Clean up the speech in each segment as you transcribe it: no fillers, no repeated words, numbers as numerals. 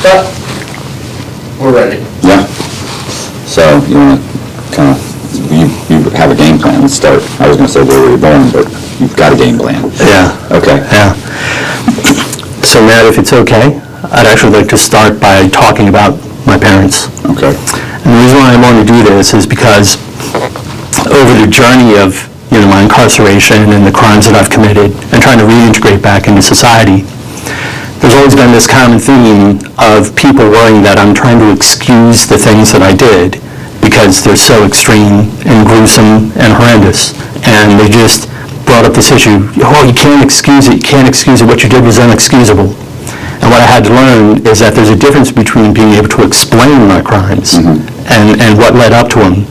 set? We're ready. Yeah. So you want to kind of, you have a game plan. Let's start. I was going to say where were you born, but you've got a game plan. Yeah. Okay. Yeah. So Matt, if it's okay, I'd actually like to start by talking about my parents. Okay. And the reason why I want to do this is because over the journey of my incarceration and the crimes that I've committed and trying to reintegrate back into society, there's always been this common theme of people worrying that I'm trying to excuse the things that I did because they're so extreme and gruesome and horrendous. And they just brought up this issue, you can't excuse it, what you did was unexcusable. And what I had to learn is that there's a difference between being able to explain my crimes and what led up to them.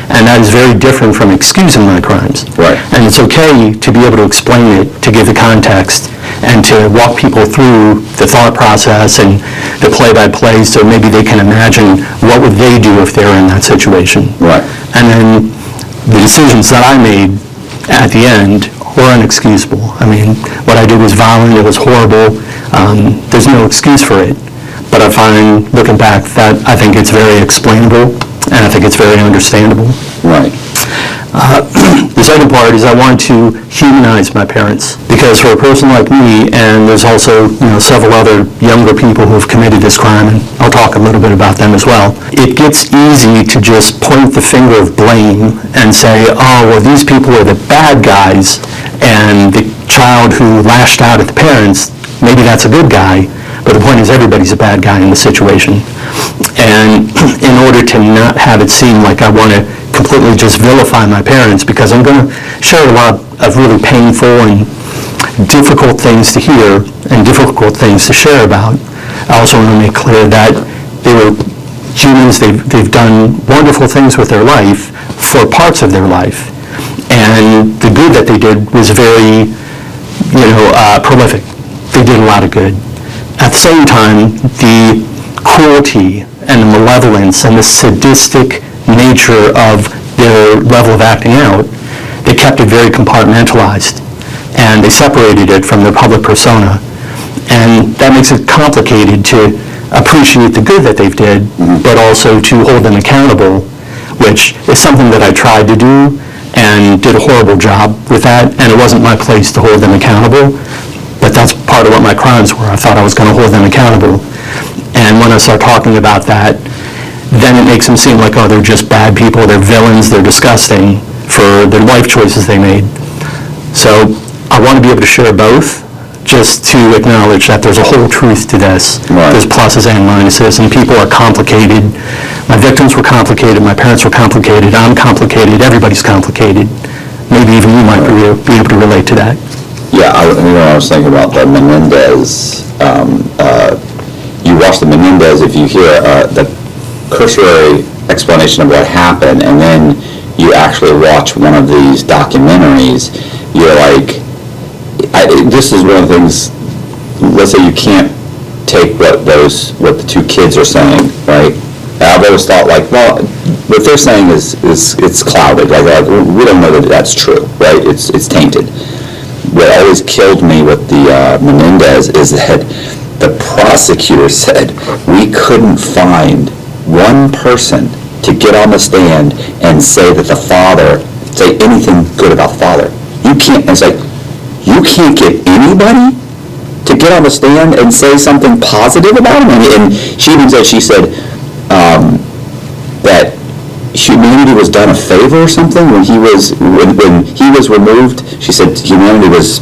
And that is very different from excusing my crimes. Right. And it's okay to be able to explain it, to give the context, and to walk people through the thought process and the play-by-play so maybe they can imagine what would they do if they were in that situation. Right. And then the decisions that I made at the end were unexcusable. I mean, what I did was violent, it was horrible. There's no excuse for it. But I find, looking back, that I think it's very explainable, and I think it's very understandable. Right. The second part is I want to humanize my parents, because for a person like me, and there's also several other younger people who have committed this crime, and I'll talk a little bit about them as well, it gets easy to just point the finger of blame and say, oh, well, these people are the bad guys, and the child who lashed out at the parents, maybe that's a good guy, but the point is everybody's a bad guy in the situation. And in order to not have it seem like I want to completely just vilify my parents, because I'm going to share a lot of really painful and difficult things to hear and difficult things to share about, I also want to make clear that they were humans. They've done wonderful things with their life for parts of their life. And the good that they did was very, prolific. They did a lot of good. At the same time, the cruelty and the malevolence and the sadistic nature of their level of acting out, they kept it very compartmentalized, and they separated it from their public persona. And that makes it complicated to appreciate the good that they've did, but also to hold them accountable, which is something that I tried to do and did a horrible job with that, and it wasn't my place to hold them accountable. But that's part of what my crimes were. I thought I was going to hold them accountable. And when I start talking about that, then it makes them seem like, oh, they're just bad people, they're villains, they're disgusting for the life choices they made. So I want to be able to share both, just to acknowledge that there's a whole truth to this. Right. There's pluses and minuses, and people are complicated. My victims were complicated, my parents were complicated, I'm complicated, everybody's complicated. Maybe even you might be able to relate to that. Yeah, I was thinking about the Menendez. You watch the Menendez, if you hear the cursory explanation of what happened, and then you actually watch one of these documentaries, you're like, this is one of the things, let's say you can't take what the two kids are saying, right? I've always thought, like, well, what they're saying is it's clouded. Like, we don't know that that's true, right? It's tainted. What always killed me with the Menendez is that the prosecutor said we couldn't find one person to get on the stand and say that the father, say anything good about the father. You can't, it's like, you can't get anybody to get on the stand and say something positive about him. And she even said, that humanity was done a favor or something when he was removed. She said humanity was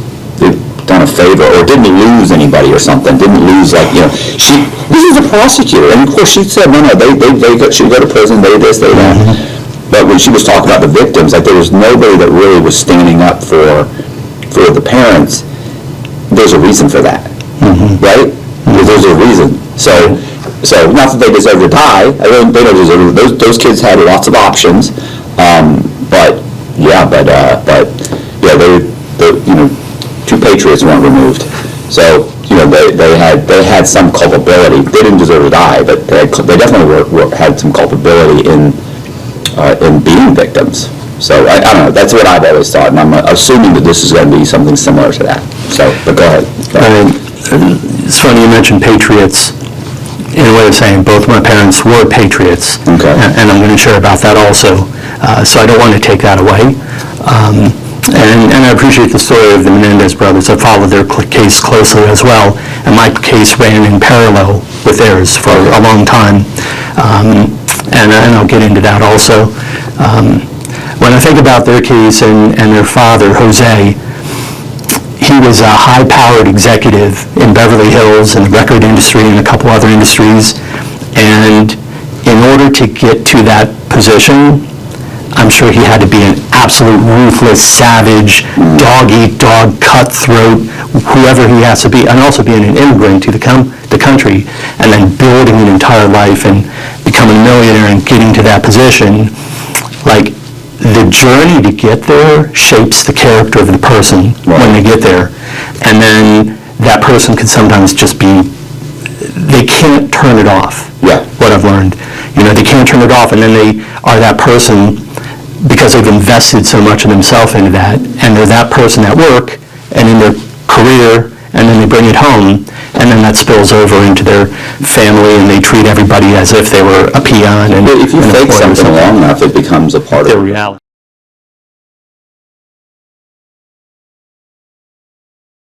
done a favor, or didn't lose anybody or something. Didn't lose, like, this is a prosecutor, and of course she said no, they should go to prison. They this, they that. But when she was talking about the victims, like, there was nobody that really was standing up for the parents. There's a reason for that, right? There's a reason. So not that they deserve to die. I don't think they don't deserve it. Those kids had lots of options, but two patriots weren't removed. So they had some culpability. They didn't deserve to die, but they definitely had some culpability in being victims. So I don't know. That's what I've always thought, and I'm assuming that this is going to be something similar to that. So, but go ahead. It's funny you mentioned patriots. in a way of saying both my parents were patriots. Okay. And I'm going to share about that also. So I don't want to take that away. And I appreciate the story of the Menendez brothers. I followed their case closely as well, and my case ran in parallel with theirs for a long time. And I'll get into that also. When I think about their case and their father, Jose, he was a high-powered executive in Beverly Hills in the record industry and a couple other industries. And in order to get to that position, I'm sure he had to be an absolute ruthless, savage, dog-eat-dog, cutthroat, whoever he has to be, and also being an immigrant to the country, and then building an entire life and becoming a millionaire and getting to that position. Like, the journey to get there shapes the character of the person when they get there. And then that person can sometimes just be, they can't turn it off. Yeah. What I've learned. They can't turn it off, and then they are that person because they've invested so much of themselves into that, and they're that person at work and in their career, and then they bring it home, and then that spills over into their family, and they treat everybody as if they were a peon. And if you fake something long enough, it becomes a part of their reality.